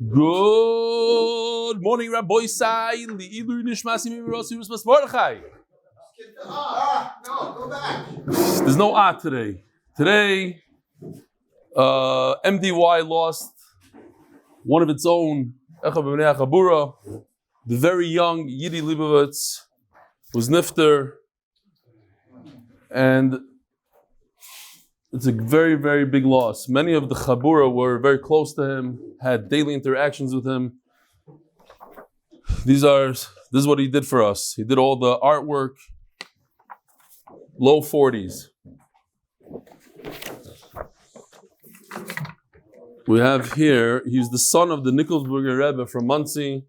Good morning, Rabbi Sai. The Ilu Nishmasi Mirosi Rusmas Mordechai. No, go back. There's no today. Today, MDY lost one of its own, the very young Yidi Leibowitz was nifter, and it's a very, very big loss. Many of the Chabura were very close to him, had daily interactions with him. This is what he did for us. He did all the artwork, low 40s. We have here, he's the son of the Nikolsburger Rebbe from Muncie.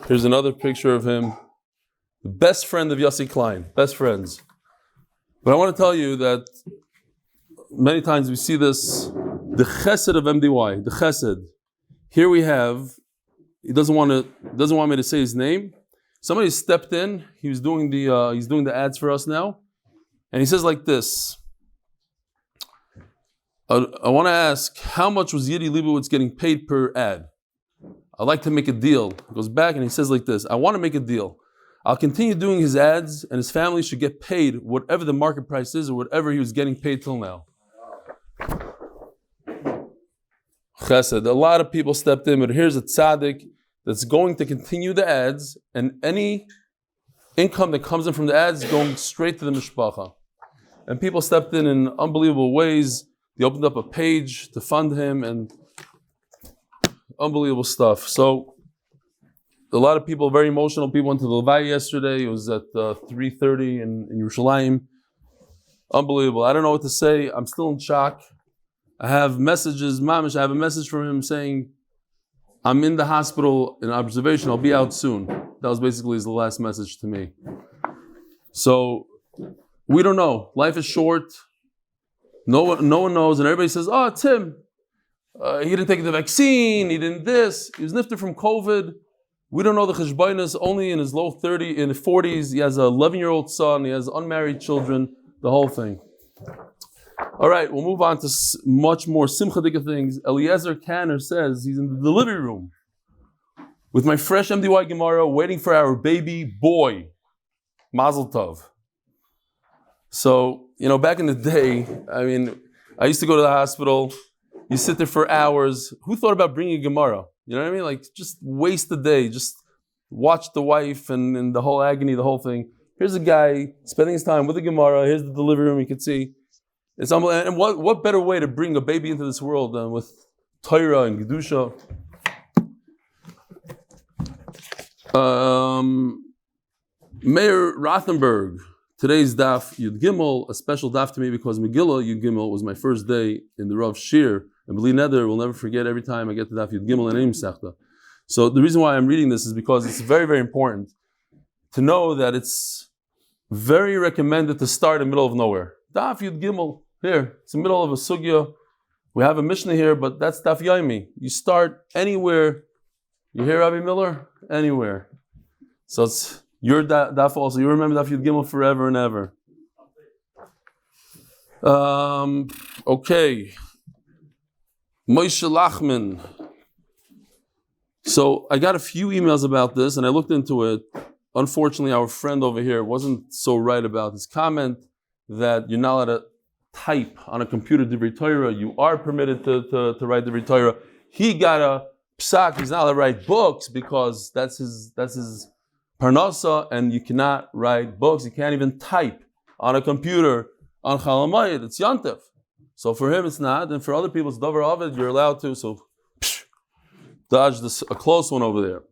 Here's another picture of him. The best friend of Yossi Klein, best friends. But I want to tell you that many times we see this, the chesed of MDY, the chesed. Here we have, he doesn't want me to say his name. Somebody stepped in, he's doing the ads for us now. And he says like this, I want to ask, how much was Yidi Leibowitz getting paid per ad? I'd like to make a deal. He goes back and he says like this, I want to make a deal. I'll continue doing his ads and his family should get paid whatever the market price is or whatever he was getting paid till now. Chesed. A lot of people stepped in, but here's a tzaddik that's going to continue the ads, and any income that comes in from the ads is going straight to the mishpacha. And people stepped in unbelievable ways. They opened up a page to fund him and unbelievable stuff. So a lot of people, very emotional people, went to the Levaya yesterday. It was at 3:30 in Yerushalayim. Unbelievable. I don't know what to say. I'm still in shock. I have messages, Mamish, I have a message from him saying, I'm in the hospital in observation, I'll be out soon. That was basically his last message to me. So, we don't know. Life is short. No one knows, and everybody says, oh, it's him. He didn't take the vaccine, he didn't this. He was nifted from COVID. We don't know the cheshbainas, only in his low 30s, in his 40s. He has an 11-year-old son, he has unmarried children, the whole thing. All right, we'll move on to much more simchadika things. Eliezer Kanner says he's in the delivery room with my fresh MDY Gemara waiting for our baby boy, Mazel Tov. So, back in the day, I used to go to the hospital. You sit there for hours. Who thought about bringing a Gemara? You know what I mean? Like, just waste the day. Just watch the wife and the whole agony, the whole thing. Here's a guy spending his time with a Gemara. Here's the delivery room. You can see. It's unbelievable. And what better way to bring a baby into this world than with Torah and Gedusha? Mayor Rothenberg, today's Daf Yud Gimel, a special Daf to me because Megillah Yud Gimel was my first day in the Rav Shir. And B'li Neder, will never forget every time I get to Daf Yud Gimel and Eim Sechta. So the reason why I'm reading this is because it's very, very important to know that it's very recommended to start in the middle of nowhere. Daf Yud Gimel, here, it's the middle of a sugya. We have a Mishnah here, but that's Daf Yomi. You start anywhere. You hear Rabbi Miller? Anywhere. So it's your Daf also. You remember Daf Yud Gimel forever and ever. Okay. Moshe Lachman. So I got a few emails about this, and I looked into it. Unfortunately, our friend over here wasn't so right about his comment that you're not allowed to type on a computer Divrei Torah. You are permitted to write Divrei Torah. He got a psak. He's not allowed to write books because that's his parnasa, and you cannot write books. You can't even type on a computer on Chalamayid. It's Yantif. So for him it's not, and for other people it's Devora Ovid. You're allowed to. So dodge a close one over there.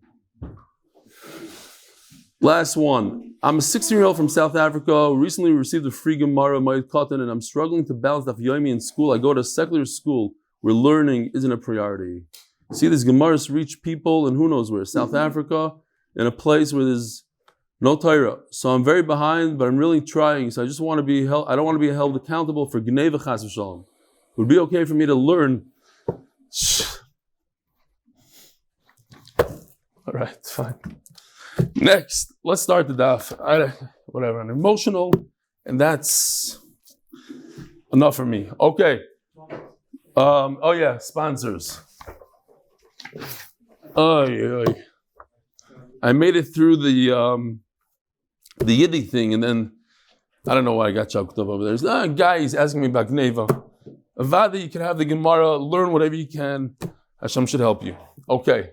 Last one. I'm a 16-year-old from South Africa who recently received a free Gemara, Moed Katan, and I'm struggling to balance Daf Yomi in school. I go to a secular school where learning isn't a priority. See, these Gemaras reach people and who knows where. South Africa, in a place where there's no Torah. So I'm very behind, but I'm really trying. So I just want to be held, I don't want to be held accountable for Gneva Chas v'Shalom. It would be okay for me to learn. All right, fine. Next, let's start the daf. I'm emotional, and that's enough for me. Okay. Sponsors. I made it through the Yidi thing, and then I don't know why I got choked up over there. There's a guy, he's asking me about Gneva. Avada, you can have the Gemara, learn whatever you can. Hashem should help you. Okay.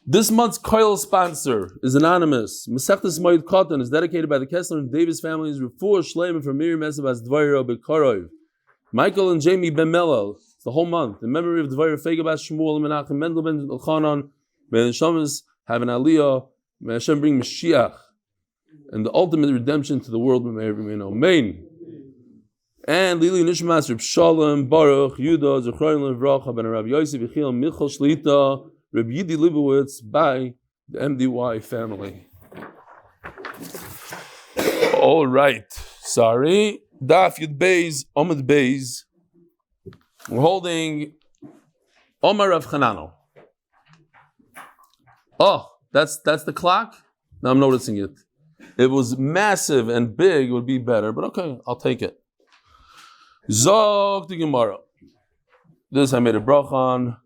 This month's Koil sponsor is anonymous. Maseches Moed Katan is dedicated by the Kessler and Davis families. Refuah shleima for Miriam Esther Devora bekorov. Michael and Jayme Benmeleh. It's the whole month. In memory of Devora Faige Shmuel and Menachem Mendel Elchanan. May the neshamas have an Aliyah. May Hashem bring Moshiach and the ultimate redemption to the world. Amen. And Eli neshamas Shalom, Baruch, Yudå, Zechron Levrach, Ben Reb Eli Stefansky, Reb Yidi Leibowitz by the MDY Family. All right. Sorry. Daf Yomi, Amud Beis. We're holding Omar Rav Chanano. Oh, that's the clock? Now I'm noticing it. If it was massive and big, it would be better, but okay, I'll take it. Zog the Gemara. This I made a brach on.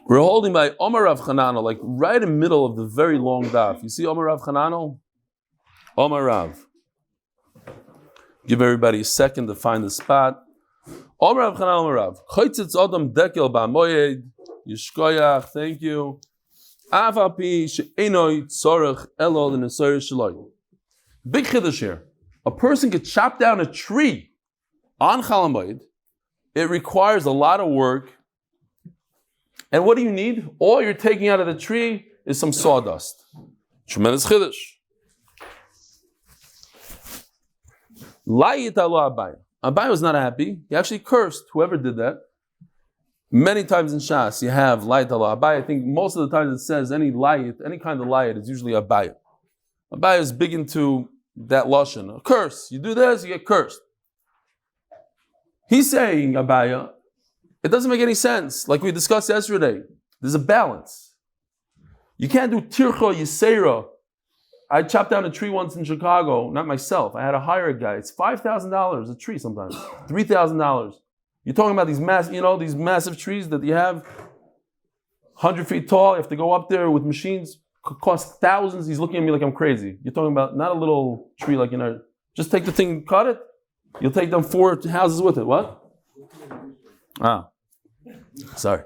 We're holding by Omar Rav Chanano, like right in the middle of the very long daf. You see Omar Rav Chanano? Omar Rav. Give everybody a second to find the spot. Omar Rav Chanano, Omar Rav. Choitzitz Adam Dekel Ba'moed. Yishkoyach, thank you. Avapi she'enoi tzorech elo l'nesoyer shaloi. Big chiddush here. A person could chop down a tree on Chol Hamoed. It requires a lot of work. And what do you need? All you're taking out of the tree is some sawdust. Tremendous chiddush. Layit alo Abaye. Abaye was not happy. He actually cursed whoever did that. Many times in Shas, you have layit alo Abaye. I think most of the times it says any layit, any kind of layit, is usually Abaye. Abaye is big into that lashon. A curse. You do this, you get cursed. He's saying, Abaye, it doesn't make any sense. Like we discussed yesterday, there's a balance. You can't do tircha yisera. I chopped down a tree once in Chicago, not myself. I had to hire a guy. It's $5,000 a tree sometimes, $3,000. You're talking about these these massive trees that you have, 100 feet tall. You have to go up there with machines. Could cost thousands. He's looking at me like I'm crazy. You're talking about not a little tree like just take the thing and cut it. You'll take them 4 houses with it. What? Ah. Sorry.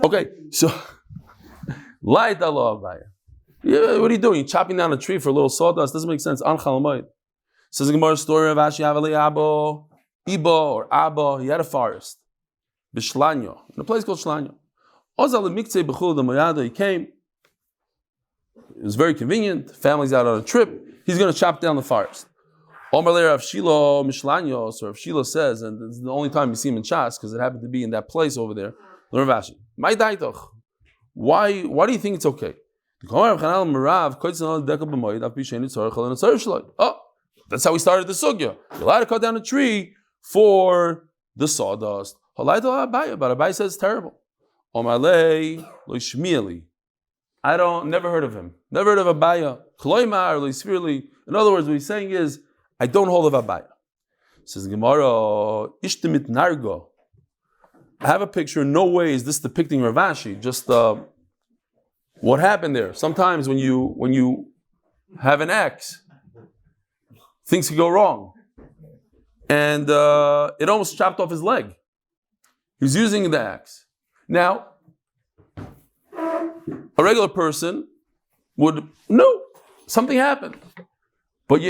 Okay, so Light Allah Abaye. Yeah, what are you doing? You're chopping down a tree for a little sawdust. Doesn't make sense. An Chol Hamoed. Says the Gemara story of Ashi Havali Abo, Iba or Abba. He had a forest. Bishlanyo. In a place called Shlanyo. Ozal Miktzei Bechul the Moyada. He came. It was very convenient. Family's out on a trip. He's going to chop down the forest. Omar Leir of Shilo Mishlanyos, or if Shilo says, and it's the only time you see him in Shas, because it happened to be in that place over there. My daitoch. Why do you think it's okay? Oh, that's how we started the sugya. You're allowed to cut down a tree for the sawdust. But Abaye says it's terrible. Omar Leir lo Shmuel. Never heard of him. Never heard of Abaye. In other words, what he's saying is, I don't hold of Abaye. Says Gemara, Ishtemit Nargo. I have a picture. No way is this depicting Rav Ashi. Just what happened there. Sometimes when you have an axe, things can go wrong. And it almost chopped off his leg. He's using the axe. Now, a regular person would know something happened. But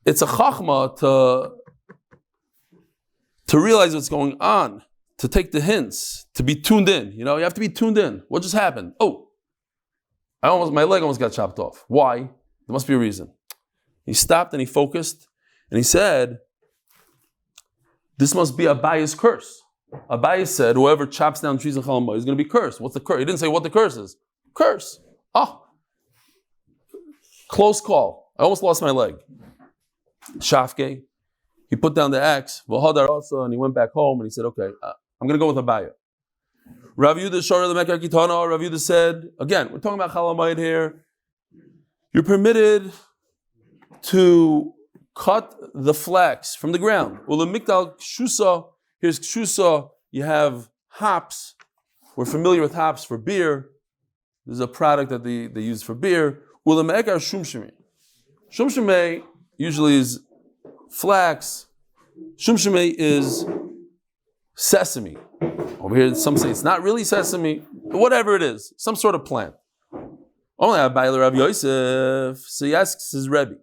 it's a chachma to realize what's going on, to take the hints, to be tuned in. You have to be tuned in. What just happened? Oh, my leg almost got chopped off. Why? There must be a reason. He stopped and he focused and he said, this must be Abaye's curse. Abaye said, whoever chops down trees in Chol Hamoed is going to be cursed. What's the curse? He didn't say what the curse is. Curse. Oh, close call. I almost lost my leg. Shafke. He put down the axe, and he went back home and he said, okay, I'm going to go with Abaye. Rav Yudah said, again, we're talking about Chol Hamoed here. You're permitted to cut the flax from the ground. Here's kshusa, you have hops, We're familiar with hops for beer. This is a product that they use for beer. Ulamekar shumshimi. Shumshimi usually is flax. Shumshimi is sesame. Over here, some say it's not really sesame. Whatever it is, some sort of plant. Only Abayla Rav Yosef. So he asks his Rebbe,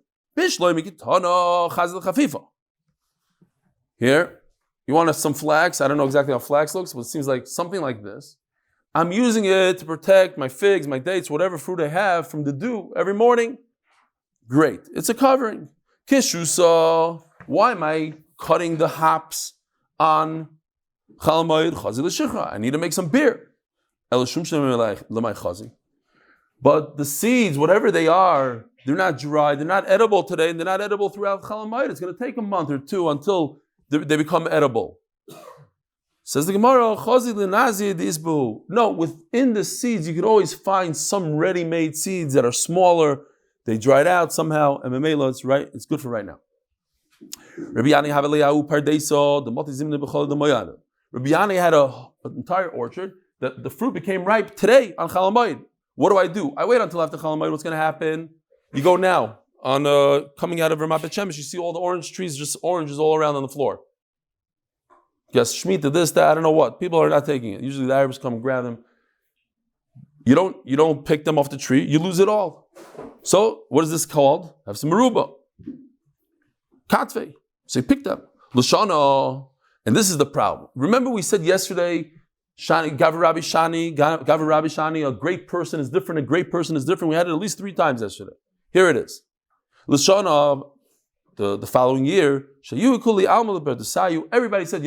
here, you want some flax? I don't know exactly how flax looks, but it seems like something like this. I'm using it to protect my figs, my dates, whatever fruit I have from the dew every morning. Great. It's a covering. Kishusa. Why am I cutting the hops on Chal Moed Chazi l'Shikra? I need to make some beer. But the seeds, whatever they are, they're not dry, they're not edible today, and they're not edible throughout Chal Moed. It's going to take a month or two until they become edible. Says the Gemara, no, within the seeds, you could always find some ready-made seeds that are smaller. They dried out somehow, and Menachem it's right. It's good for right now. Rabbi Yani had an entire orchard. The fruit became ripe today on Chal Moed. What do? I wait until after Chal Moed. What's going to happen? You go now on coming out of Ramat Beit Shemesh. You see all the orange trees, just oranges all around on the floor. Yes, Shemitah, this, that, I don't know what. People are not taking it. Usually the Arabs come and grab them. You don't pick them off the tree. You lose it all. So what is this called? Have some maruba, katve. So you pick them. L'shana, and this is the problem. Remember we said yesterday, Shani, Gavar Rabbi Shani, a great person is different. A great person is different. We had it at least 3 times yesterday. Here it is. L'shana, the following year, everybody said,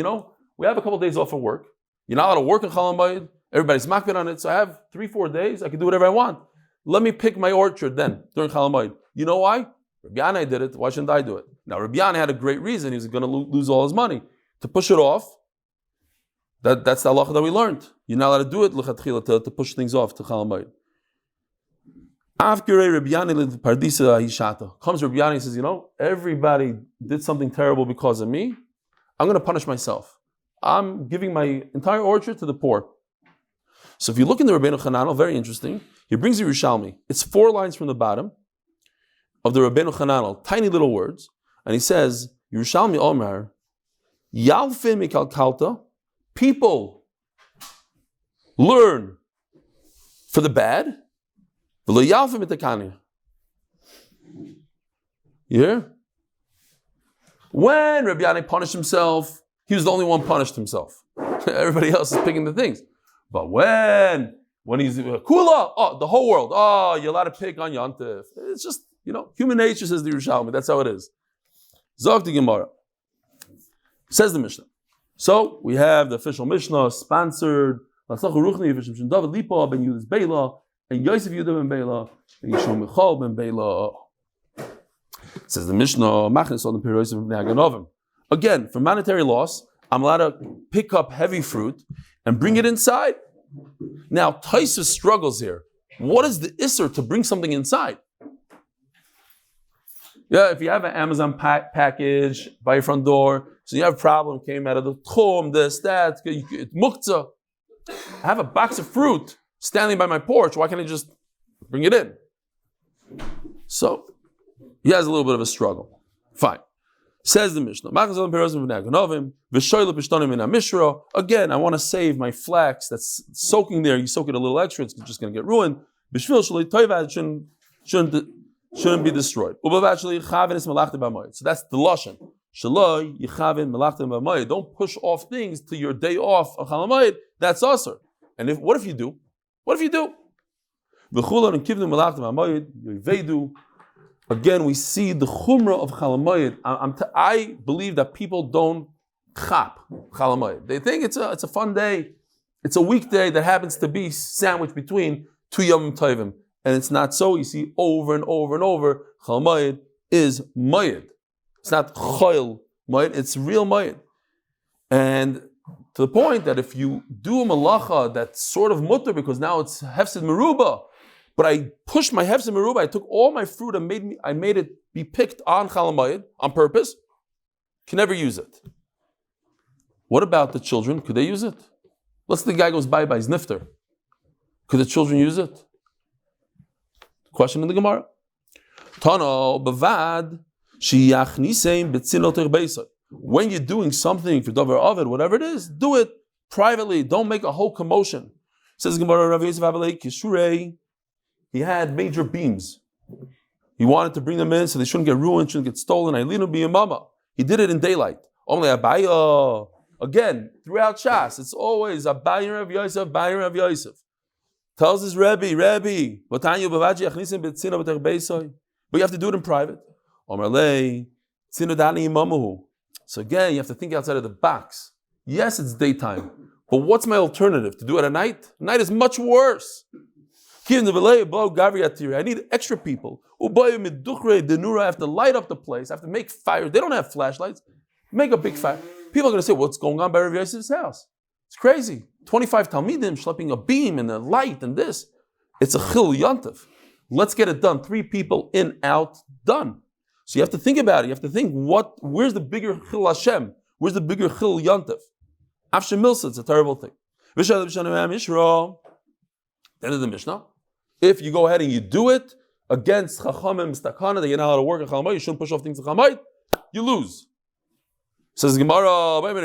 we have a couple of days off of work. You're not allowed to work in Chal Moed. Everybody's makbid on it. So I have 3-4 days. I can do whatever I want. Let me pick my orchard then during Chal Moed. You know why? Reb Eli did it. Why shouldn't I do it? Now Reb Eli had a great reason. He was going to lose all his money. To push it off, that's the halacha that we learned. You're not allowed to do it to push things off to Chal Moed. Comes Reb Eli and says, everybody did something terrible because of me. I'm going to punish myself. I'm giving my entire orchard to the poor. So if you look in the Rabbeinu Chananel, very interesting. He brings the Yerushalmi. It's 4 lines from the bottom of the Rabbeinu Chananel, tiny little words, and he says, Yerushalmi Omer, Yalfe mikalkalta, people learn for the bad, v'lo yalfe mitakani. You hear? When Reb Eli punished himself, he was the only one punished himself. Everybody else is picking the things. But when he's kula, the whole world, you're allowed to pick on Yontif. It's just, human nature, says the Yerushalmi. That's how it is. Zog the Gemara. Says the Mishnah. So we have the official Mishnah sponsored. Menachem Mendel, Ben Yudis Beila, and Yosef Yudah Ben Beila, and Yishon Michal Ben Beila. Says the Mishnah, Machnes on the Pirois of Bnei. Again, for monetary loss, I'm allowed to pick up heavy fruit and bring it inside. Now, Taisa struggles here. What is the Isser to bring something inside? Yeah, if you have an Amazon package by your front door, so you have a problem, came out of the tchum, this, that, muktzah. I have a box of fruit standing by my porch. Why can't I just bring it in? So, he has a little bit of a struggle. Fine. Says the Mishnah. Again, I want to save my flax that's soaking there. You soak it a little extra, it's just going to get ruined. It shouldn't be destroyed. So that's the lashon. Don't push off things to your day off of Chal Moed. That's usher. And what if you do? Again, we see the chumrah of Chal Moed. I believe that people don't chap Chal Moed. They think it's a fun day. It's a weekday that happens to be sandwiched between 2 Yom Tovim. And it's not so. You see over and over and over, Chal Moed is Moed. It's not Chol Moed, it's real Moed. And to the point that if you do a malacha that's sort of mutter because now it's hefsid meruba, but I pushed my hefsid meruba, I took all my fruit and I made it be picked on Chal Moed on purpose, can never use it. What about the children? Could they use it? Let's say the guy goes by his nifter. Could the children use it? Question in the Gemara. Tano bavad sheyachnisein betzinot beisay. When you're doing something for Devora, whatever it is, do it privately. Don't make a whole commotion. Says Gemara, Rav Yosef Avalei Kishrei. He had major beams. He wanted to bring them in so they shouldn't get ruined, shouldn't get stolen. He did it in daylight. Only Abaya. Again, throughout Shas, it's always Abaya Rav Yosef, Abaya Rav Yosef. Tells his Rebbe, but you have to do it in private. So again, you have to think outside of the box. Yes, it's daytime, but what's my alternative? To do it at night? Night is much worse. I need extra people. I have to light up the place. I have to make fire. They don't have flashlights. Make a big fire. People are going to say, what's going on by Rav Yosef's house? It's crazy. 25 Talmidim schlepping a beam and a light and this. It's a chil yantav. Let's get it done. 3 people in, out, done. So you have to think about it. You have to think, where's the bigger chil Hashem? Where's the bigger chil yantav? Afshem Milsa, it's a terrible thing. End of the Mishnah. If you go ahead and you do it against Chachamim Stakana, that you're not allowed to work at Chalamayit, you shouldn't push off things at Chalamayit, you lose. Says Gemara, but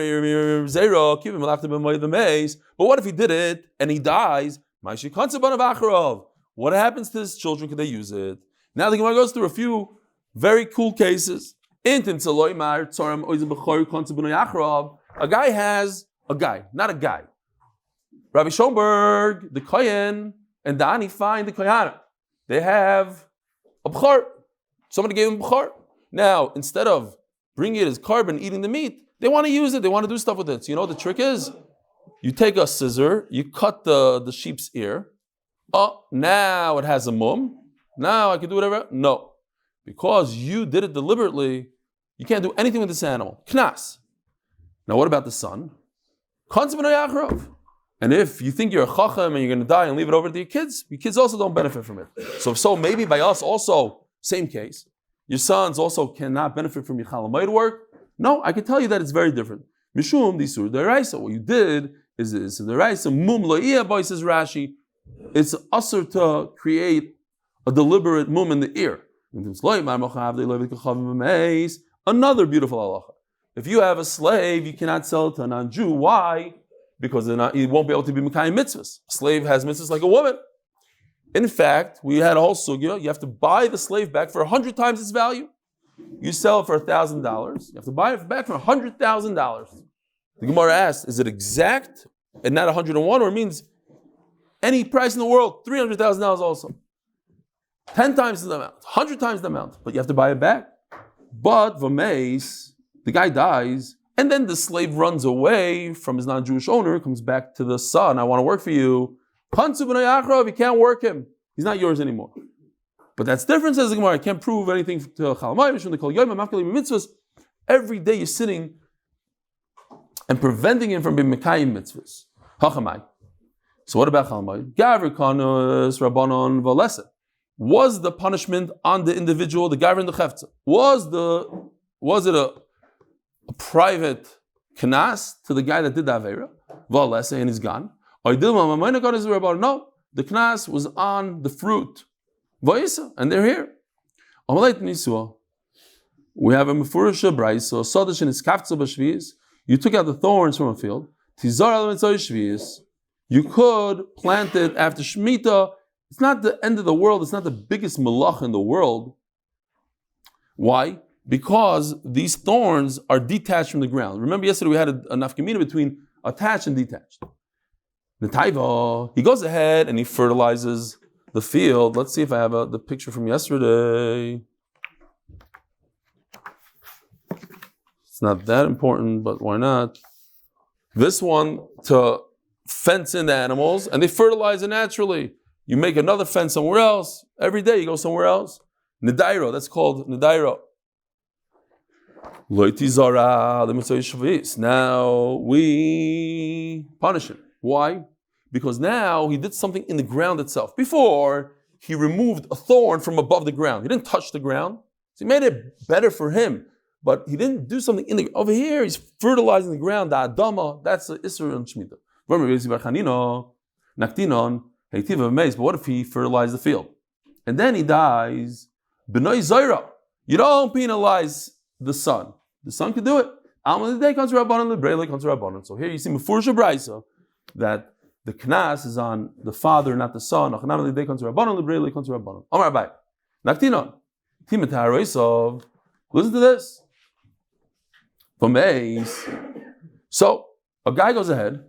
what if he did it and he dies? What happens to his children? Can they use it? Now the Gemara goes through a few very cool cases. A guy has a guy, not a guy. Rabbi Schoenberg, the Kohen, and Dani find the Koyana. They have a b'chor. Somebody gave him b'chor. Now, instead of bringing it as carbon, eating the meat, they want to use it. They want to do stuff with it. So you know what the trick is? You take a scissor, you cut the sheep's ear. Oh, now it has a mum. Now I can do whatever. No. Because you did it deliberately, you can't do anything with this animal. Knas. Now what about the son? And if you think you're a chacham and you're going to die and leave it over to your kids also don't benefit from it. So maybe by us also, same case, your sons also cannot benefit from your chalamayid work. No, I can tell you that it's very different. Mishum disur deraisa. What you did is deraisa mum lo'iyah boy, says Rashi. It's usher to create a deliberate mum in the ear. Another beautiful halacha. If you have a slave, you cannot sell it to a non-Jew. Why? Because he won't be able to be Mekayim mitzvahs. A slave has mitzvahs like a woman. In fact, we had a whole sugya. You have to buy the slave back for 100 times its value. You sell it for $1,000. You have to buy it back for $100,000. The Gemara asks, is it exact and not 101, or it means any price in the world, $300,000 also? 10 times the amount, 100 times the amount, but you have to buy it back. But Vameis, the guy dies, and then the slave runs away from his non-Jewish owner, comes back to the son, I want to work for you. You can't work him. He's not yours anymore. But that's different, says the Gemara. I can't prove anything to Chalmai. Every day you're sitting and preventing him from being Mekayim mitzvahs. Hachamai. So what about Chalmai? Gavri kanus rabbanon v'alesa. Was the punishment on the individual, the Gavri and the Chefza? Was it a private knas to the guy that did the Aveira? V'alesa, and he's gone. No, the knas was on the fruit. V'yisa, and they're here. We have a mefurasha brayso, sodash in his kafza b'shvius. You took out the thorns from a field. Tizar al mitzvah shvius. You could plant it after Shemitah. It's not the end of the world. It's not the biggest malach in the world. Why? Because these thorns are detached from the ground. Remember yesterday we had a nafkamina between attached and detached. The taiva, he goes ahead and he fertilizes the field. Let's see if I have the picture from yesterday. It's not that important, but why not? This one to fence in the animals, and they fertilize it naturally. You make another fence somewhere else. Every day you go somewhere else. Nedairo, that's called Nedairo. Now we punish him. Why? Because now he did something in the ground itself. Before, he removed a thorn from above the ground. He didn't touch the ground. So he made it better for him. But he didn't do something in the... Over here, he's fertilizing the ground. The Adama, that's the Isser and Shemitah. But what if he fertilized the field? And then he dies. B'noi Zaira. You don't penalize the son. The son can do it. So here you see Mefurish Braisa that the knas is on the father, not the son. Listen to this. So a guy goes ahead,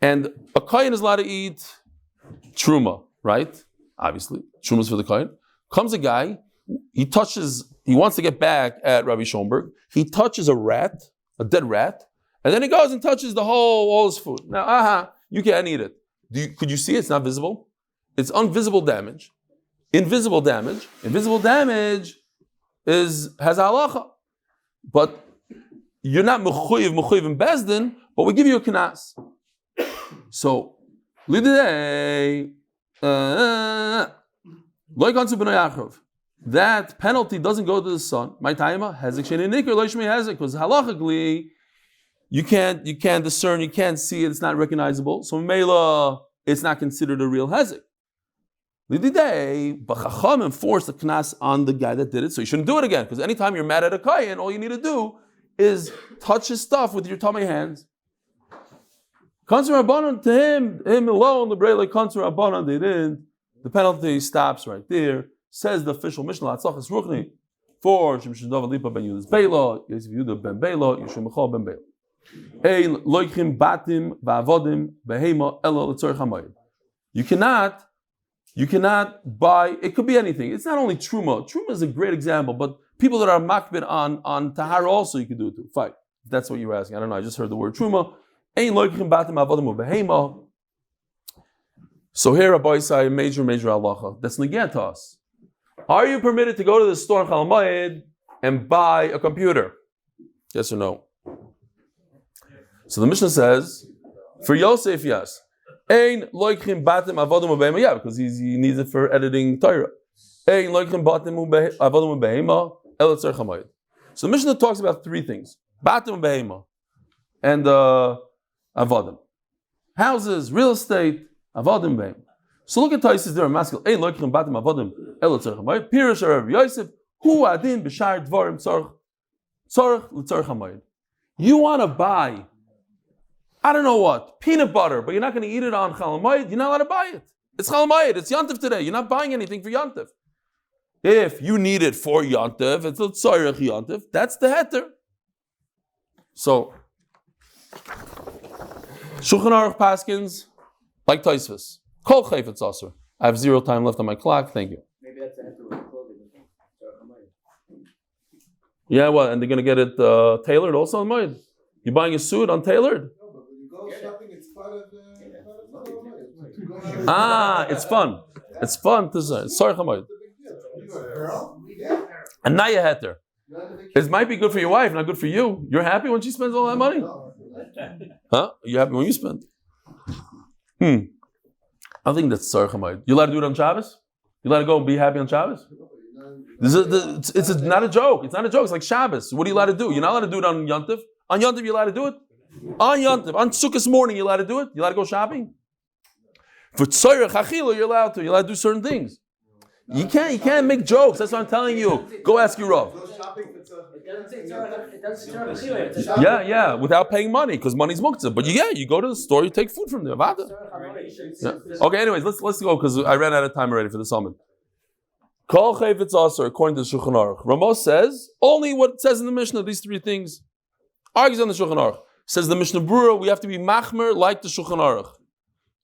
and a kohen is allowed to eat truma, right? Obviously, truma is for the kohen. Comes a guy, he wants to get back at Rabbi Schoenberg. He touches a rat, a dead rat, and then he goes and touches all his food. Now, you can't eat it. Could you see it? It's not visible. It's invisible damage. Invisible damage has halacha, but you're not mechuyev in bezdin, but we give you a knas. So, that penalty doesn't go to the son. My taima hezek sheni nikr lo yishmei hezek, because halachically you can't discern, you can't see it, it's not recognizable. So mela, it's not considered a real hezek. Lididei, but Chacham enforced the knas on the guy that did it, so you shouldn't do it again. Because anytime you're mad at a kohen, all you need to do is touch his stuff with your tummy hands. Konser Rabbanon to him alone, the Brele Konser Rabbanon, they didn't. The penalty stops right there. Says the official Mishnah, Maseches Ruchni, for Shemshadov Lipa ben Yudas Beilo, Yosef Yudah ben Beilo, Yeshua Mechol ben Beilo. Ein loichim batim va'avodim behema elo l'tzorech hamayim. You cannot buy, it could be anything. It's not only truma. Truma is a great example, but people that are makbid on tahara also you can do it too. Fine. That's what you were asking. I don't know, I just heard the word truma. Ein loichim batim va'avodim behema. So here Rabbi Isai, major halacha. That's negeh to us. Are you permitted to go to the store in Chol Moed and buy a computer? Yes or no? So the Mishnah says, for Yosef, yes. Ein loichim batim avodim ubehema, yeah, because he needs it for editing Torah. Ein loichim batim avodim ubehema el tzorech hamayid. So the Mishnah talks about three things: batim ubehema and avodim, houses, real estate, avodim ubehema. So look at Taisis there, masculine. Ein loichim batim avodim el tzorech hamayid. Pirush Reb Yosef hu adin b'shar dvarim tzorech l'tzorech hamayid. You want to buy, I don't know what, peanut butter, but you're not going to eat it on Chol Moed, you're not allowed to buy it. It's Chol Moed, it's Yantif today. You're not buying anything for Yantif. If you need it for Yantif, it's a Tzorech Yantif, that's the heter. So, Shulchan Aruch Paskins, like Tosfos, Kol Chayfetz Aser. I have 0 time left on my clock, thank you. Maybe that's the heter with clothing. Yeah, well, and they're going to get it tailored also on Moed. You're buying a suit untailored? Shopping, it's part of the it's fun. It's fun to say. Sorry, Chamoid. And now you're heter. It might be good for your wife, not good for you. You're happy when she spends all that money? Huh? You happy when you spend? I think that's Sorry, Chamoid. You allowed to do it on Shabbos? You allowed to go and be happy on Shabbos? It's not a joke. It's not a joke. It's like Shabbos. What are you allowed to do? You're not allowed to do it on Yontif. On Yontif, you're allowed to do it? On Yontif, on Sukkot morning, you're allowed to do it? You're allowed to go shopping? For Tzorech Achila, you're allowed to. You're allowed to do certain things. You can't make jokes. That's what I'm telling you. Go ask your Rav. Yeah, without paying money, because money's muktzah. But you go to the store, you take food from there. Yeah. Okay, anyways, let's go, because I ran out of time already for the summit. Kol Chayfetz Aser, according to the Shulchan Aruch. Ramos says, only what it says in the Mishnah, these three things. Argues on the Shulchan Aruch. Says the Mishnah Berurah, we have to be machmer like the Shulchan Aruch.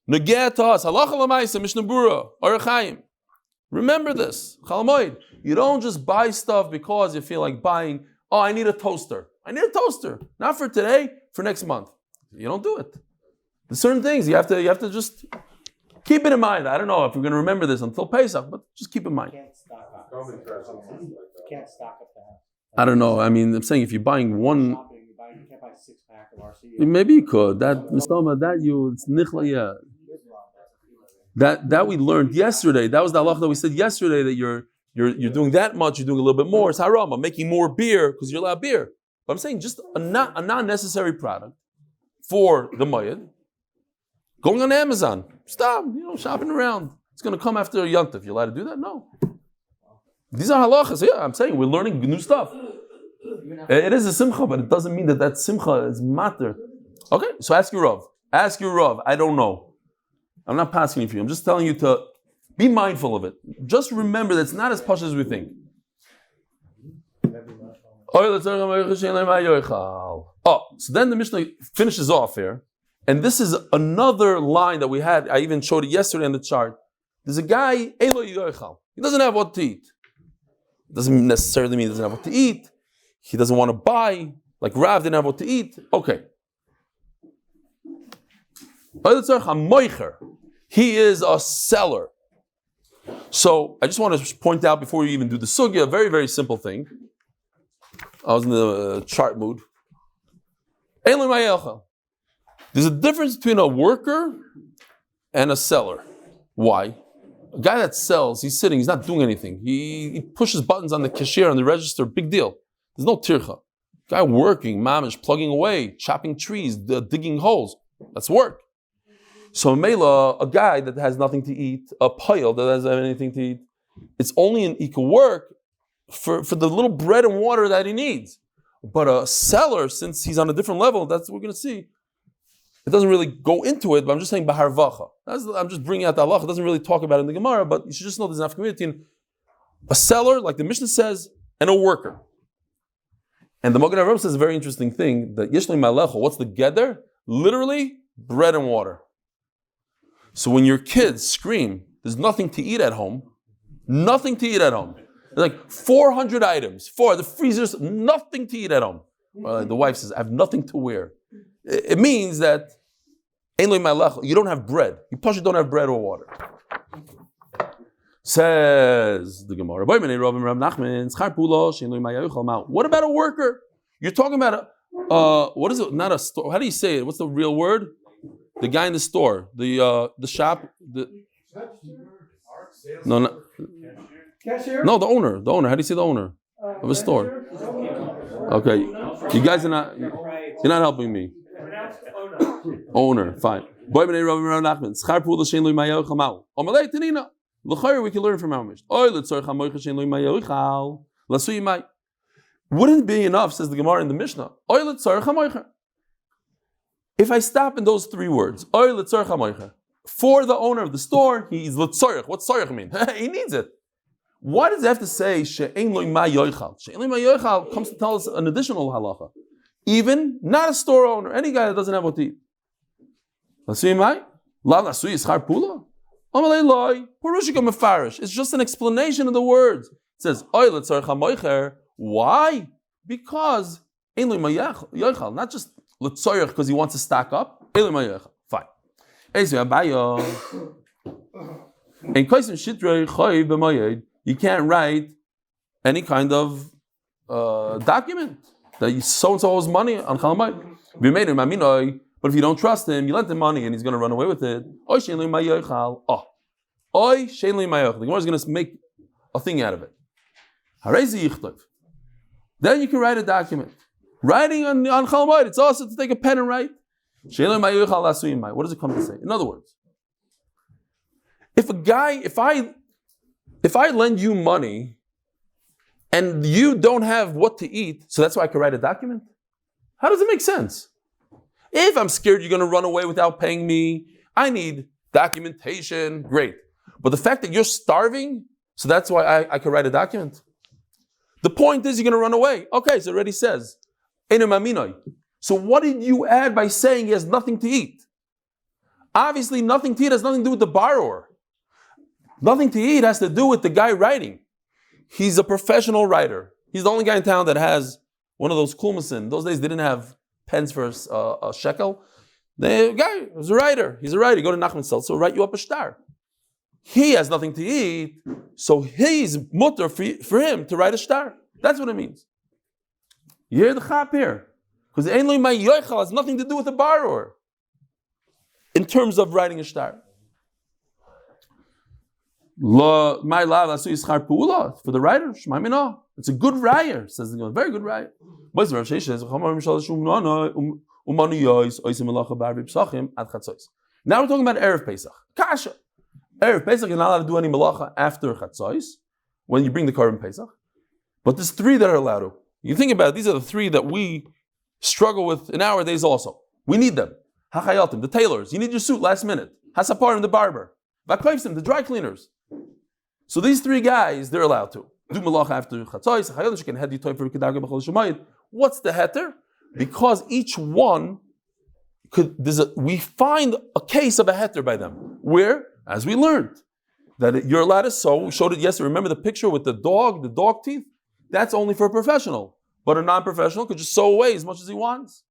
Negeh to us, halacha l'maisa, Mishnah Berurah, Aruch Chaim. Remember this, Chol Moed. You don't just buy stuff because you feel like buying, I need a toaster. I need a toaster. Not for today, for next month. You don't do it. There's certain things you have to just keep it in mind. I don't know if we're going to remember this until Pesach, but just keep in mind. Can't stock up the house. I don't know. I mean, I'm saying if you're buying one, You can't buy a 6-pack of RC. maybe you could. It's nichla, yeah. That we learned yesterday. That was the halacha that we said yesterday, that you're doing that much, you're doing a little bit more. It's haram. I'm making more beer because you're allowed beer. But I'm saying just a non-necessary product for the Moed. Going on Amazon. Stop, shopping around. It's going to come after a yontif. You're allowed to do that? No. These are halachas. Yeah, I'm saying we're learning new stuff. It is a simcha, but it doesn't mean that simcha is matter. Okay, so ask your Rav. Ask your Rav. I don't know. I'm not passing it for you. I'm just telling you to be mindful of it. Just remember that it's not as posh as we think. Oh, so then the Mishnah finishes off here. And this is another line that we had. I even showed it yesterday on the chart. There's a guy, he doesn't have what to eat. It doesn't necessarily mean he doesn't have what to eat. He doesn't want to buy. Like Rav didn't have what to eat. Okay. He is a seller. So I just want to point out before you even do the sugya, a very, very simple thing. I was in the chart mood. There's a difference between a worker and a seller. Why? A guy that sells, he's sitting, he's not doing anything. He pushes buttons on the cashier, on the register, big deal. There's no tircha. Guy working, mamish, plugging away, chopping trees, digging holes. That's work. So Mela, a guy that has nothing to eat, a pile that doesn't have anything to eat, it's only he can work for the little bread and water that he needs. But a seller, since he's on a different level, that's what we're going to see. It doesn't really go into it, but I'm just saying Baharvacha. I'm just bringing out the Allah. It doesn't really talk about it in the Gemara, but you should just know there's enough community in a seller, like the Mishnah says, and a worker. And the Moed Katan says a very interesting thing, that Yishli Malecho, what's the Geder? Literally, bread and water. So when your kids scream, there's nothing to eat at home, nothing to eat at home. There's like 400 items, the freezers, nothing to eat at home. The wife says, I have nothing to wear. It means that you don't have bread. You don't have bread or water. Says the Gemara. What about a worker? You're talking about what is it? Not a store. How do you say it? What's the real word? The guy in the store, the shop. No, the owner. The owner. How do you say the owner of a store? Okay, you guys are not. You're not helping me. Owner, fine. We can learn from our Mishnah. Wouldn't it be enough, says the Gemara in the Mishnah, if I stop in those three words, for the owner of the store, he's l'tzorich. What's tzorich mean? He needs it. Why does it have to say she'ein lo ma yochal? She'ein lo ma yochal comes to tell us an additional halacha. Even not a store owner, any guy that doesn't have what to eat. It's just an explanation of the words. It says, why? Because not just because he wants to stack up. Fine. You can't write any kind of document that so-and-so owes money on Chalamayit. But if you don't trust him, you lend him money and he's going to run away with it. The Gemara is going to make a thing out of it. Then you can write a document. Writing on Chalamayit, it's also to take a pen and write. What does it come to say? In other words, if I lend you money and you don't have what to eat, so that's why I can write a document? How does it make sense? If I'm scared you're going to run away without paying me, I need documentation, great. But the fact that you're starving, so that's why I can write a document. The point is you're going to run away. Okay, so it already says. So what did you add by saying he has nothing to eat? Obviously nothing to eat has nothing to do with the borrower. Nothing to eat has to do with the guy writing. He's a professional writer. He's the only guy in town that has one of those kulmasin. Those days they didn't have pens for a shekel. The guy was a writer. He's a writer. You go to Nachman Seltzer, so write you up a star. He has nothing to eat, so he's mutter for him to write a star. That's what it means. You hear the chap here? Because ein lo ma yochal has nothing to do with the borrower in terms of writing a star. For the writer, it's a good raya, says the very good raya. Now we're talking about Erev Pesach. Kasha. Erev Pesach, you're not allowed to do any malacha after Chatzos, when you bring the Korban Pesach. But there's 3 that are allowed to. You think about it, these are the 3 that we struggle with in our days also. We need them. Hachayatim, the tailors. You need your suit last minute. Hasaparim, the barber. Vakoivsim, the dry cleaners. So these 3 guys, they're allowed to. Do malacha after Chatzos. What's the heter? Because each one we find a case of a heter by them. Where, as we learned, that you're allowed to sew. We showed it yesterday. Remember the picture with the dog teeth? That's only for a professional. But a non-professional could just sew away as much as he wants.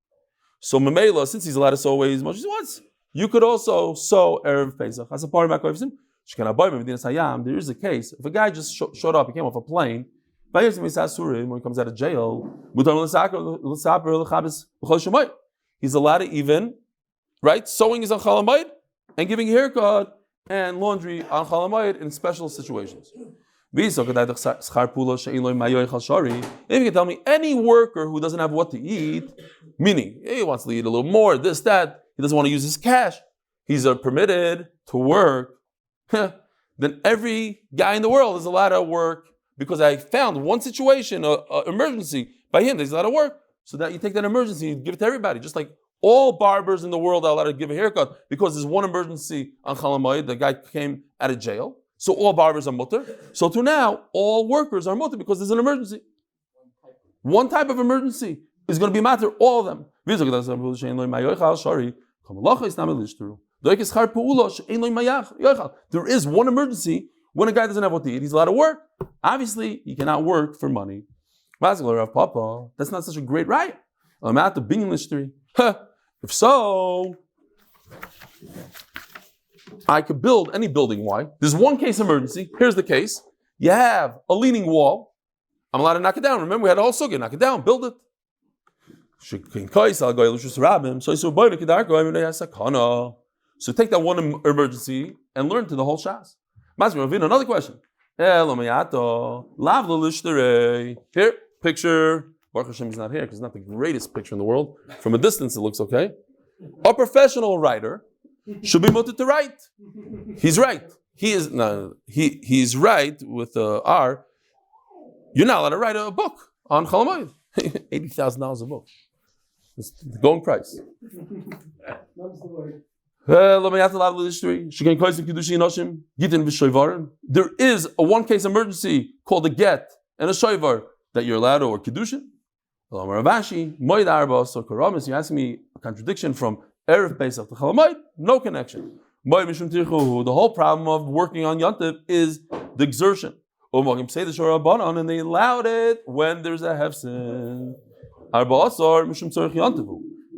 So Menachem, since he's allowed to sew away as much as he wants, you could also sew Erev Pesach. As a part of there is a case. If a guy just showed up, he came off a plane, when he comes out of jail, he's allowed to even, right? Sewing is on Chol Hamoed and giving a haircut and laundry on Chol Hamoed in special situations. If you can tell me any worker who doesn't have what to eat, meaning he wants to eat a little more, this, that, he doesn't want to use his cash, he's permitted to work, then every guy in the world is allowed to work, because I found one situation, an emergency by him that he's allowed to work, so that you take that emergency and give it to everybody. Just like all barbers in the world are allowed to give a haircut because there's one emergency on Chol Hamoed, the guy came out of jail. So all barbers are mutter. So to now, all workers are mutter because there's an emergency. One type of emergency is going to be matter, all of them. There is one emergency when a guy doesn't have what to eat. He's allowed to work. Obviously, he cannot work for money. That's not such a great right. If so, I could build any building. Why? There's one case emergency. Here's the case. You have a leaning wall. I'm allowed to knock it down. Remember, we had a whole sukkah. Knock it down. Build it. So take that one emergency and learn to the whole shas. Another question. Here, picture. Baruch Hashem is not here because it's not the greatest picture in the world. From a distance, it looks okay. A professional writer should be mutter to write. He's right. He's right with the R. You're not allowed to write a book on Chol Hamoed. $80,000 a book. It's the going price. There is a one-case emergency called a get and a shoivar that you're allowed to, or kiddushin. You ask me a contradiction from Erev Pesach to Chol Hamoed? No connection. The whole problem of working on Yontif is the exertion. And they allowed it when there's a hefsin. The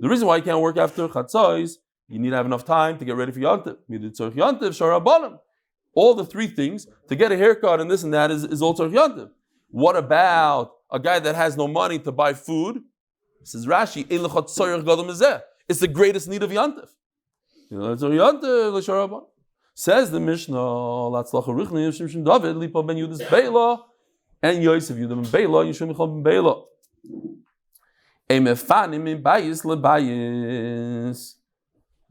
reason why you can't work after Chatzos, you need to have enough time to get ready for Yontif. All the 3 things, to get a haircut and this and that is all Tzorech Yontif. What about a guy that has no money to buy food? Says Rashi, it's the greatest need of Yontif. Says the Mishnah, David, Lipa ben Yudis Beila, and Yosef Yudah ben Beila, Yishum Michal ben Beila.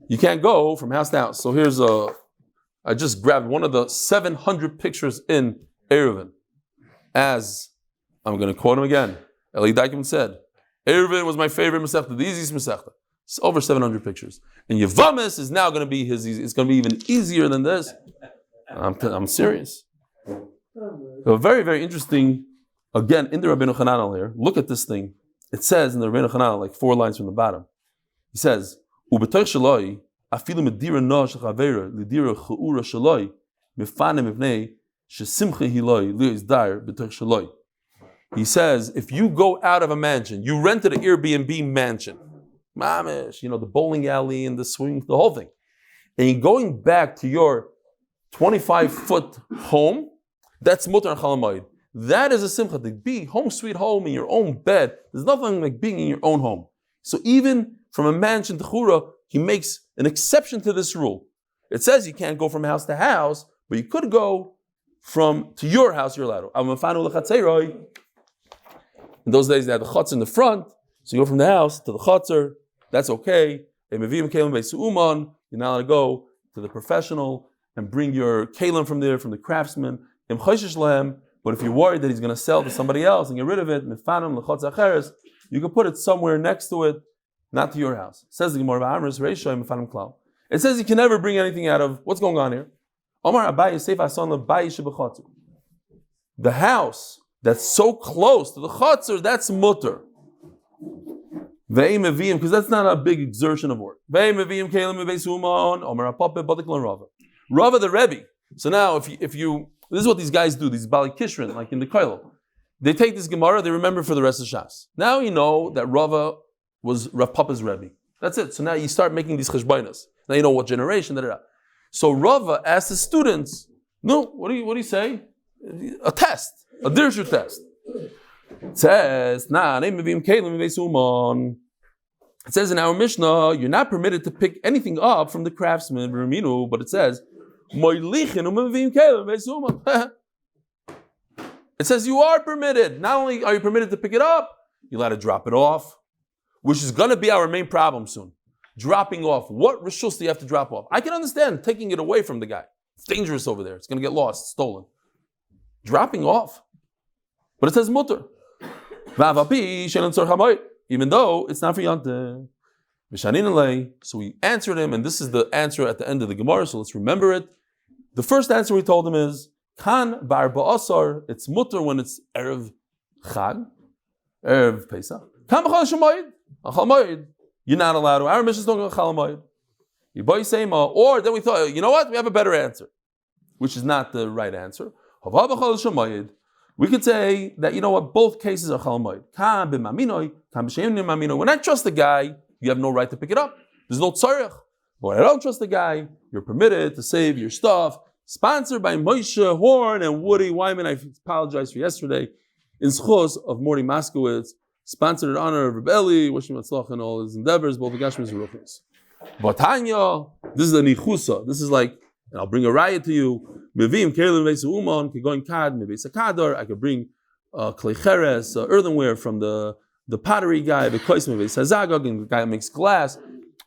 You can't go from house to house. So here's I just grabbed one of the 700 pictures in Eruvin. As I'm going to quote him again. Eli Daikim said, Eruvin was my favorite Masechta, the easiest Masechta. It's over 700 pictures. And Yevamis is now going to be it's going to be even easier than this. I'm serious. So very, very interesting. Again, in the Rabbeinu Chananel here, look at this thing. It says in the Rabbeinu Chananel, like 4 lines from the bottom. He says, Ubetoich shaloi, afilu medira no shechavera, lidira cheura shaloi, mifanim mivnei, shesimcha hiloi, li'is dar, betoich shaloi. He says, if you go out of a mansion, you rented an Airbnb mansion, mamish, the bowling alley and the swing, the whole thing, and you're going back to your 25-foot home, that's mutar and Chol Hamoed. That is a simcha, to be home sweet home in your own bed. There's nothing like being in your own home. So even from a mansion to chura, he makes an exception to this rule. It says you can't go from house to house, but you could go to your house, you're allowed to. In those days, they had the chutz in the front, so you go from the house to the chutzner, that's okay. You're not allowed to go to the professional and bring your kalim from there, from the craftsman. But if you're worried that he's going to sell to somebody else and get rid of it, you can put it somewhere next to it, not to your house. It says the Gemara, it says you can never bring anything out of what's going on here. The house that's so close to the chutzner, that's mutter. Because that's not a big exertion of work. Rava the Rebbe. So now if you this is what these guys do, these Bali Kishrin, like in the Koilo. They take this Gemara, they remember for the rest of Shas. Now you know that Rava was Rav Papa's Rebbe. That's it. So now you start making these cheshbainas. Now you know what generation, da. So Rava asked his students, no, what do you say? A test, a dirshu test. It says, it says in our Mishnah, you're not permitted to pick anything up from the craftsman, but it says, it says you are permitted. Not only are you permitted to pick it up, you're allowed to drop it off, which is going to be our main problem soon. Dropping off. What rishus do you have to drop off? I can understand taking it away from the guy. It's dangerous over there. It's going to get lost, stolen. Dropping off. But it says mutter. Even though it's not for yanteh. So we answered him, and this is the answer at the end of the Gemara, so let's remember it. The first answer we told him is, Kan bar ba'asar, it's mutter when it's Erev Chag, Erev Pesach. Kan b'chal shemoyed, achal moyed. You're not allowed to. Our mission is don't go chal moyed. Or then we thought, you know what? We have a better answer, which is not the right answer. We could say that, you know what? Both cases are chal moyed. Kan bimhera, kan beyamenu. When I trust the guy, you have no right to pick it up. There's no tzarech. But when I don't trust the guy, you're permitted to save your stuff. Sponsored by Moshe Horn and Woody Wyman. I apologize for yesterday. In schos of Mordy Moskovitz, sponsored in honor of Reb Eli, wishing him hatzlacha in all his endeavors, both the Gashmius and Ruchnios. But Tanya, this is the nichusa. This is like, and I'll bring a riot to you. Mevim kelim veisu uman kegoin kad mebeis hakadar. I could bring klei cheres, earthenware from the pottery guy, the kois mebeis hazagog, and the guy who makes glass.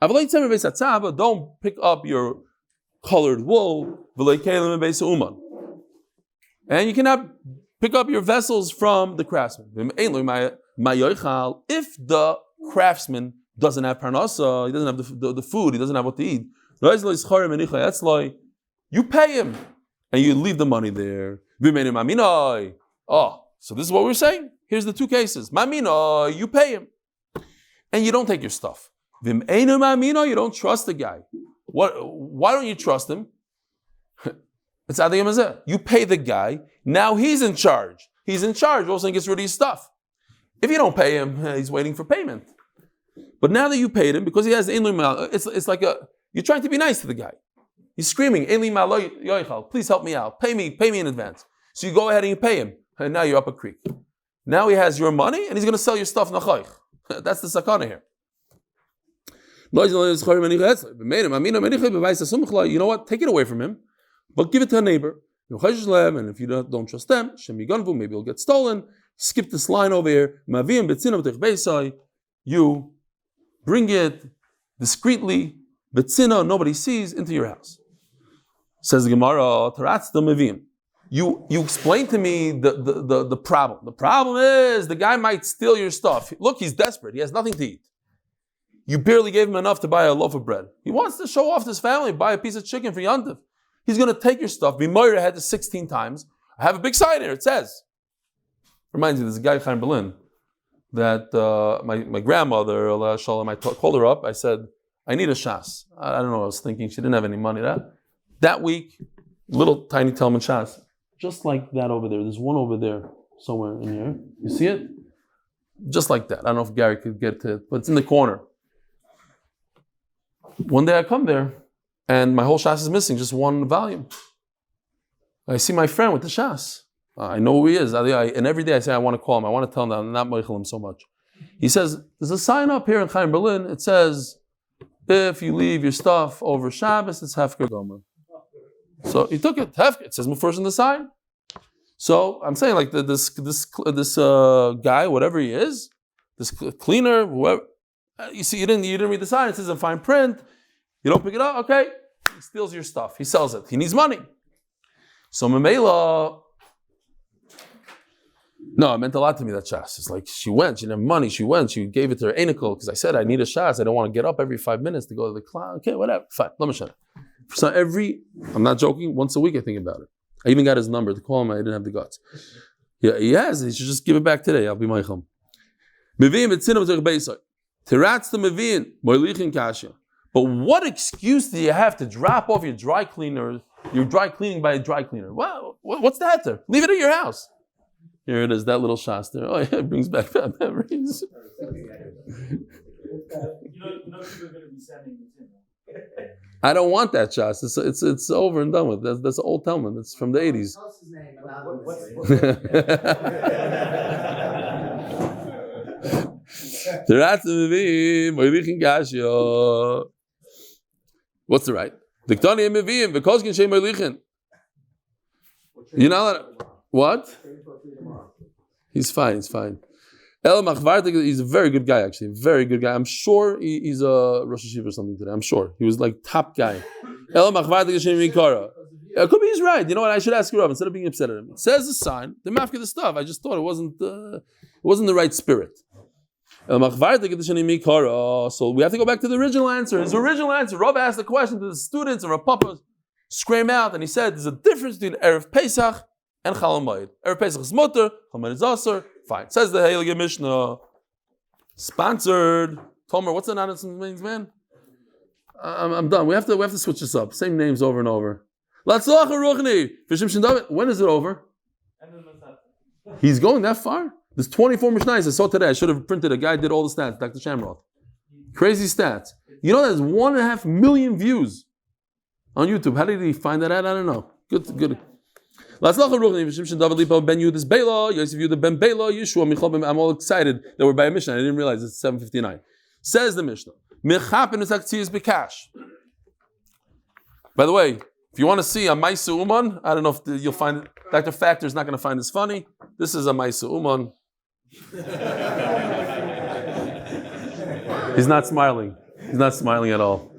Don't pick up your colored wool, and you cannot pick up your vessels from the craftsman. If the craftsman doesn't have parnasa, he doesn't have the food, he doesn't have what to eat, you pay him and you leave the money there. Oh, so this is what we're saying. Here's the two cases. You pay him and you don't take your stuff. You don't trust the guy. Why don't you trust him? It's adiyam hazeh. You pay the guy. Now he's in charge. He's in charge. All of a sudden gets rid of his stuff. If you don't pay him, he's waiting for payment. But now that you paid him, because he has it's like you're trying to be nice to the guy. He's screaming, please help me out. Pay me in advance. So you go ahead and you pay him. And now you're up a creek. Now he has your money and he's going to sell your stuff nachaych. That's the sakana here. You know what? Take it away from him, but give it to a neighbor. And if you don't trust them, maybe it'll get stolen. Skip this line over here. You bring it discreetly, betzina, nobody sees, into your house. Says the Gemara, you explain to me the problem. The problem is the guy might steal your stuff. Look, he's desperate. He has nothing to eat. You barely gave him enough to buy a loaf of bread. He wants to show off to his family, buy a piece of chicken for Yantiv. He's going to take your stuff. Bimhera had this 16 times. I have a big sign here. It says. Reminds me, there's a guy in Berlin that my grandmother, Shalom, I called her up. I said, I need a shas. I don't know what I was thinking. She didn't have any money. That week, little tiny Talmud shas. Just like that over there. There's one over there somewhere in here. You see it? Just like that. I don't know if Gary could get to it, but it's in the corner. One day I come there, and my whole shas is missing, just one volume. I see my friend with the shas. I know who he is. And every day I say, I want to call him. I want to tell him that I'm not meichel him so much. He says, there's a sign up here in Chaim Berlin. It says, if you leave your stuff over Shabbos, it's hefker gomer. So he took it. Hefker. It says first in the sign. So I'm saying, like this guy, whatever he is, this cleaner, whoever. You see, you didn't read the sign. It says in fine print. You don't pick it up, okay? He steals your stuff. He sells it. He needs money. So Mamela, no, it meant a lot to me, that shas. It's like she went, she didn't have money, she went, she gave it to her anical, because I said, I need a shas, I don't want to get up every 5 minutes to go to the cloud. Okay, whatever, fine, let me show you. So I'm not joking, once a week I think about it. I even got his number to call him, I didn't have the guts. Yeah, he has, he should just give it back today, I'll be Meichel. Mevi'im etzinam zerich beisai. Teratz the mevi'im, moilichin kasha. But what excuse do you have to drop off your dry cleaning by a dry cleaner? Well, what's that there? Leave it at your house. Here it is, that little shas there. Oh yeah, it brings back bad memories. You know people are going to be sending this in. I don't want that shas. It's over and done with. That's old Talmud. That's from the 80s. What's his name? What's the right? You know what? He's fine. He's fine. He's a very good guy, actually. Very good guy. I'm sure he's a Rosh Hashiva or something today. I'm sure. He was like top guy. It could be he's right. You know what? I should ask you up instead of being upset at him. It says the sign. The mafka the stuff. I just thought it wasn't the right spirit. So we have to go back to the original answer. His original answer, Rav asked the question to the students, and Rav Papa screamed out, and he said, there's a difference between Erev Pesach and Chol Moed. Erev Pesach is mutter, Chol Moed is aser. Fine. Says the Heilige Mishnah. Sponsored. Tomer, what's the nonsense means, man? I'm done. We have to switch this up. Same names over and over. When is it over? He's going that far? There's 24 Mishnayos I saw today. I should have printed. A guy did all the stats. Dr. Shamroth. Crazy stats. You know there's 1.5 million views on YouTube. How did he find that out? I don't know. Good. I'm all excited that we're by a Mishnah. I didn't realize it's 7:59. Says the Mishnah. By the way, if you want to see a Maisa Uman, I don't know if you'll find it. Dr. Factor is not going to find this funny. This is a Maisa Uman. He's not smiling. He's not smiling at all.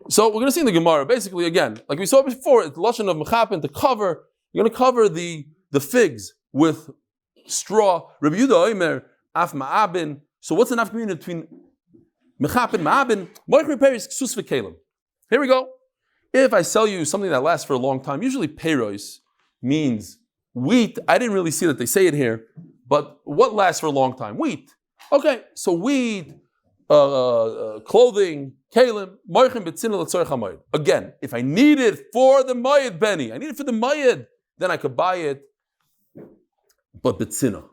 So we're going to see in the Gemara, basically again, like we saw before, it's the lashon of mechapen to cover. You're going to cover the figs with straw. Reb Yudah Omer af ma'abin. So what's the nafkamina between mechapen ma'abin? Moich repairs ksus v'kelim. Here we go. If I sell you something that lasts for a long time, usually peiros means wheat. I didn't really see that they say it here, but what lasts for a long time? Wheat. Okay, so wheat, clothing, kelim, moichin betzina l'tzorech hamoed. Again, if I need it for the moed benny, I need it for the moed, then I could buy it. But betzina,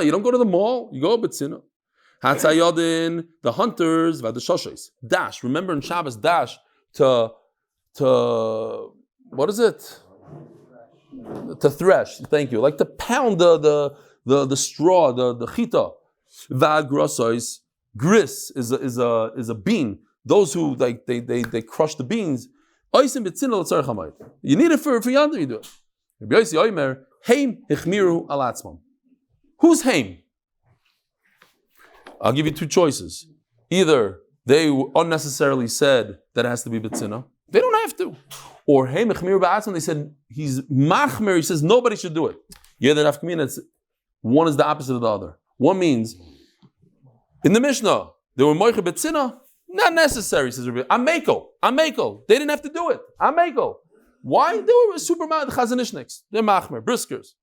you don't go to the mall, you go betzina. Hatzayodin, the hunters, v'adashoshes, dash. Remember in Shabbos, dash to what is it? To thresh. Thank you. Like to pound the straw, the chita. V'agrosois, gris is a bean. Those who like they crush the beans. Oisim betzina l'tzarech hamayit. You need it for yonder, you do it. Reb Yossi Omer, heim hichmiru al atzmam. Who's heim? I'll give you two choices. Either they unnecessarily said that it has to be betzina. They don't have to. Or heim hichmiru ba'atzmam. They said he's machmer. He says nobody should do it. Yeah, the nafkamina. One is the opposite of the other. One means in the Mishnah they were moiche betzina. Not necessary, says Rabbi. Ameko. They didn't have to do it. Ameko. Why? They were super chazanishniks. They're machmer, briskers.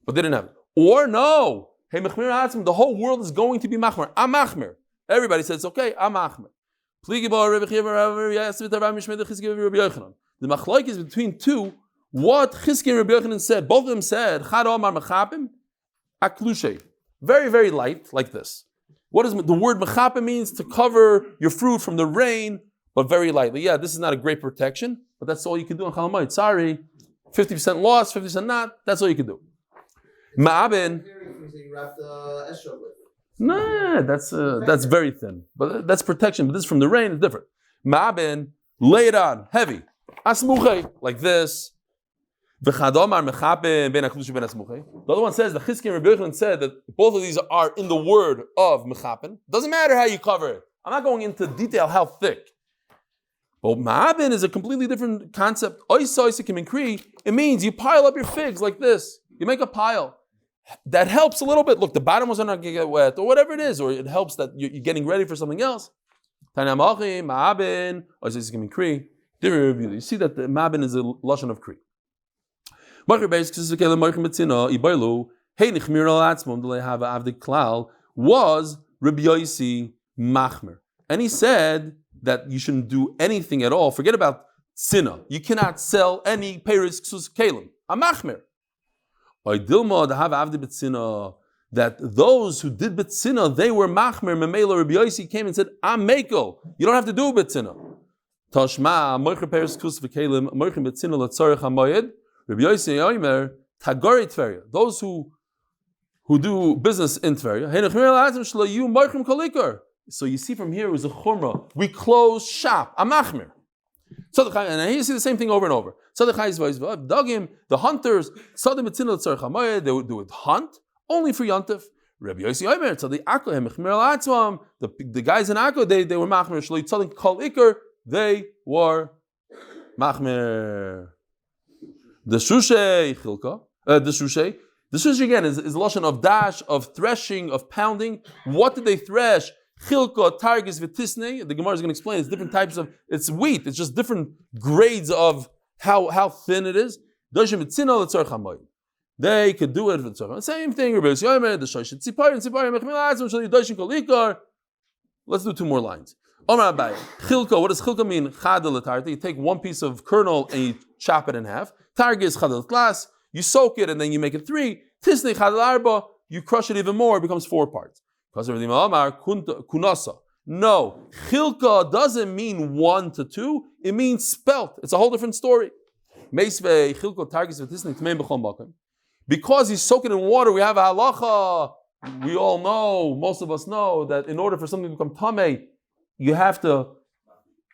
But they didn't have it. Or no. Hey, mechmir atzim, the whole world is going to be machmer. I'm machmer. Everybody says, okay, I'm machmer. The machlok is between two. What Chizki and Rabbi Yochanan said, both of them said, Chad Omar mechapim, aklushe. Very, very light, like this. What does the word mechapim means? To cover your fruit from the rain, but very lightly. Yeah, this is not a great protection, but that's all you can do on Chol Moed. Sorry, 50% loss, 50% not. That's all you can do. Ma'abin. Nah, that's very thin, but that's protection. But this is from the rain. It's different. Ma'abin, lay it on heavy. Asmuche, like this. The other one says, the Chizki and Reb Eli said that both of these are in the word of mechapen. Doesn't matter how you cover it. I'm not going into detail how thick. But ma'abin is a completely different concept. It means you pile up your figs like this. You make a pile. That helps a little bit. Look, the bottom was not going to get wet, or whatever it is, or it helps that you're getting ready for something else. You see that the ma'abin is a lashon of kri. Was Reb Yosi machmer, and he said that you shouldn't do anything at all. Forget about tzina. You cannot sell any peris ksus kelim. A machmer. That those who did betzina, they were machmer. Memela Reb Yosi came and said, "I'm mekel. You don't have to do betzina." Tashma moicher peris ksus v'kelim moicher betzina letzorich hamoed. Reb Yosi Yomer Tagori Tveria. Those who do business in Tveria. So you see from here is a chumrah. We close shop. A machmer. And here you see the same thing over and over. The hunters, they would hunt only for Yantif. Reb Yosi Yomer the guys in Akko, they were machmer. They were machmer. The shushay chilka, the shushay again is a lashon of dash, of threshing, of pounding. What did they thresh? Chilka, targis, v'tisnei. The Gemara is going to explain. It's different types of. It's wheat. It's just different grades of how thin it is. They could do it. Same thing. Let's do two more lines. Chilka. What does chilka mean? You take one piece of kernel and you chop it in half. Targis chadal glass, you soak it and then you make it 3. Tisnei chadal arba, you crush it even more, it becomes 4 parts. Kunasa. No, chilka doesn't mean 1 to 2, it means spelt. It's a whole different story. Because you soak it in water, we have a halacha. We all know, most of us know, that in order for something to become tameh, you have to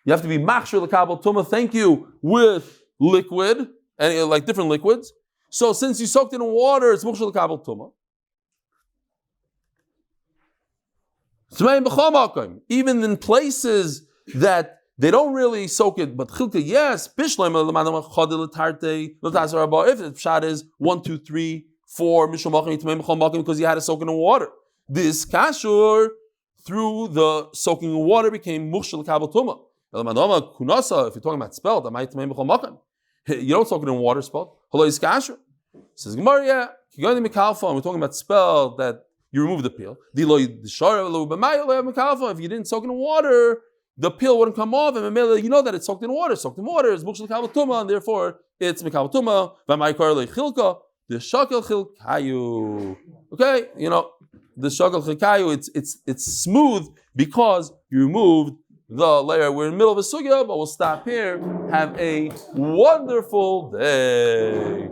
be machshir l'kabel tumah. Thank you, with liquid. And like different liquids. So since you soaked it in water, it's mukhshal kabel tuma. Even in places that they don't really soak it, but chilka, yes, if the pshat is 1, 2, 3, 4, because you had to soak it in water. This kashur through the soaking in water became mukhshal kabel tuma. If you're talking about spelled, you don't soak it in water, spelled. Says Gemara, yeah. We're talking about spell that you remove the peel. If you didn't soak it in water, the peel wouldn't come off, and you know that it's soaked in water. Soaked in water is mukhshal kabel tuma, and therefore it's mikabel tuma. The shakel chilkayu. Okay, you know the shakel chilkayu. It's smooth because you removed the layer. We're in the middle of a sugya, but we'll stop here. Have a wonderful day.